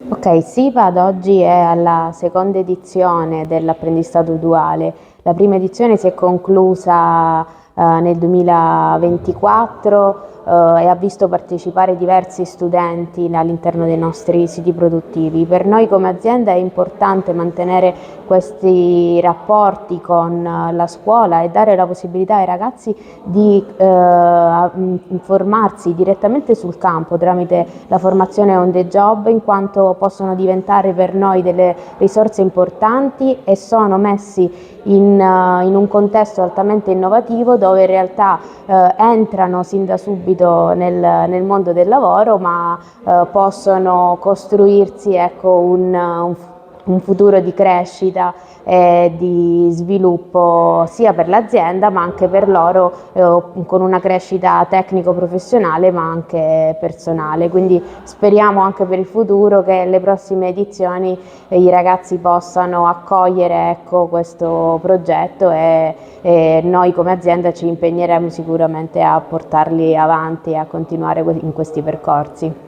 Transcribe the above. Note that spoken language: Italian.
Ok, SIPA ad oggi è alla seconda edizione dell'apprendistato duale. La prima edizione si è conclusa nel 2024 e ha visto partecipare diversi studenti all'interno dei nostri siti produttivi. Per noi come azienda è importante mantenere questi rapporti con la scuola e dare la possibilità ai ragazzi di informarsi direttamente sul campo tramite la formazione on the job, in quanto possono diventare per noi delle risorse importanti e sono messi in un contesto altamente innovativo dove in realtà entrano sin da subito nel mondo del lavoro, ma possono costruirsi, ecco, un futuro di crescita e di sviluppo sia per l'azienda ma anche per loro, con una crescita tecnico-professionale ma anche personale. Quindi speriamo anche per il futuro che le prossime edizioni i ragazzi possano accogliere, ecco, questo progetto e noi come azienda ci impegneremo sicuramente a portarli avanti e a continuare in questi percorsi.